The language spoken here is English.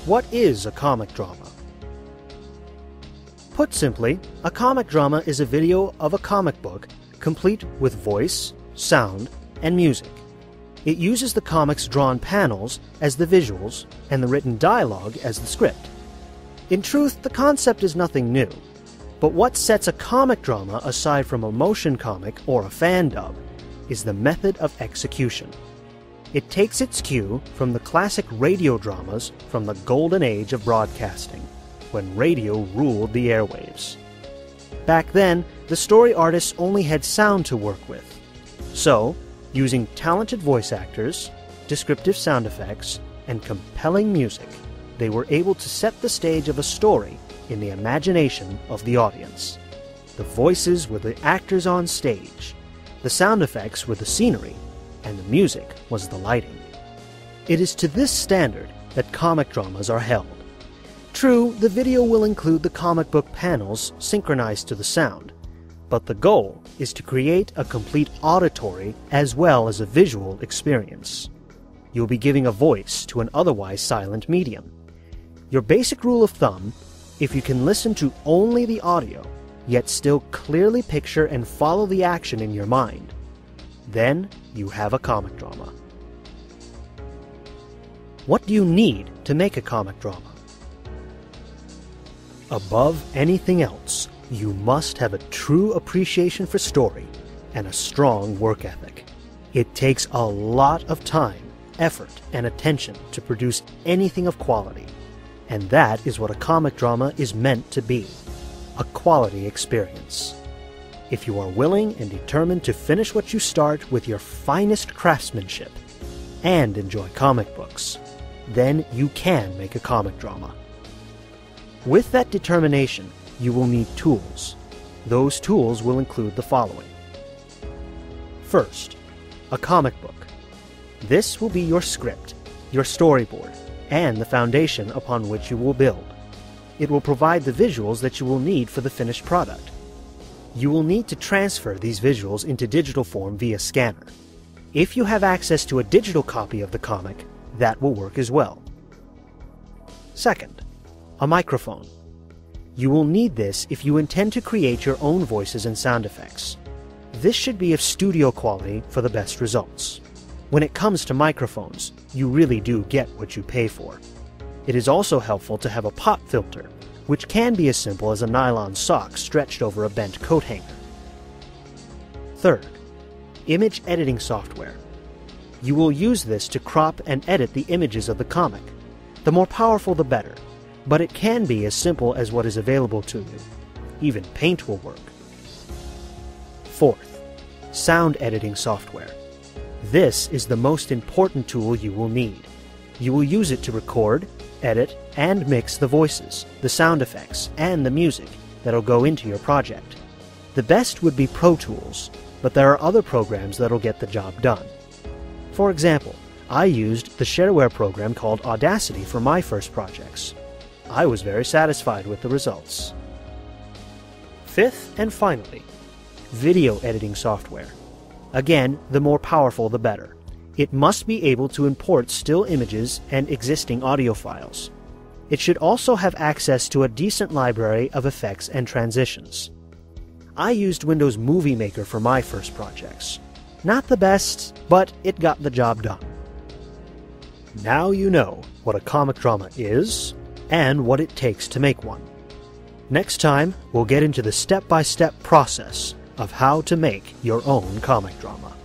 What is a comic drama? Put simply, a comic drama is a video of a comic book complete with voice, sound, and music. It uses the comic's drawn panels as the visuals and the written dialogue as the script. In truth, the concept is nothing new, but what sets a comic drama aside from a motion comic or a fan dub is the method of execution. It takes its cue from the classic radio dramas from the golden age of broadcasting, when radio ruled the airwaves. Back then, the story artists only had sound to work with. So, using talented voice actors, descriptive sound effects, and compelling music, they were able to set the stage of a story in the imagination of the audience. The voices were the actors on stage, the sound effects were the scenery, and the music was the lighting. It is to this standard that comic dramas are held. True, the video will include the comic book panels synchronized to the sound, but the goal is to create a complete auditory as well as a visual experience. You'll be giving a voice to an otherwise silent medium. Your basic rule of thumb: if you can listen to only the audio, yet still clearly picture and follow the action in your mind, then you have a comic drama. What do you need to make a comic drama? Above anything else, you must have a true appreciation for story and a strong work ethic. It takes a lot of time, effort, and attention to produce anything of quality, and that is what a comic drama is meant to be: a quality experience. If you are willing and determined to finish what you start with your finest craftsmanship and enjoy comic books, then you can make a comic drama. With that determination, you will need tools. Those tools will include the following. First, a comic book. This will be your script, your storyboard, and the foundation upon which you will build. It will provide the visuals that you will need for the finished product. You will need to transfer these visuals into digital form via scanner. If you have access to a digital copy of the comic, that will work as well. Second, a microphone. You will need this if you intend to create your own voices and sound effects. This should be of studio quality for the best results. When it comes to microphones, you really do get what you pay for. It is also helpful to have a pop filter, which can be as simple as a nylon sock stretched over a bent coat hanger. Third, image editing software. You will use this to crop and edit the images of the comic. The more powerful the better, but it can be as simple as what is available to you. Even Paint will work. Fourth, sound editing software. This is the most important tool you will need. You will use it to record, edit, and mix the voices, the sound effects, and the music that'll go into your project. The best would be Pro Tools, but there are other programs that'll get the job done. For example, I used the shareware program called Audacity for my first projects. I was very satisfied with the results. Fifth and finally, video editing software. Again, the more powerful the better. It must be able to import still images and existing audio files. It should also have access to a decent library of effects and transitions. I used Windows Movie Maker for my first projects. Not the best, but it got the job done. Now you know what a comic drama is and what it takes to make one. Next time, we'll get into the step-by-step process of how to make your own comic drama.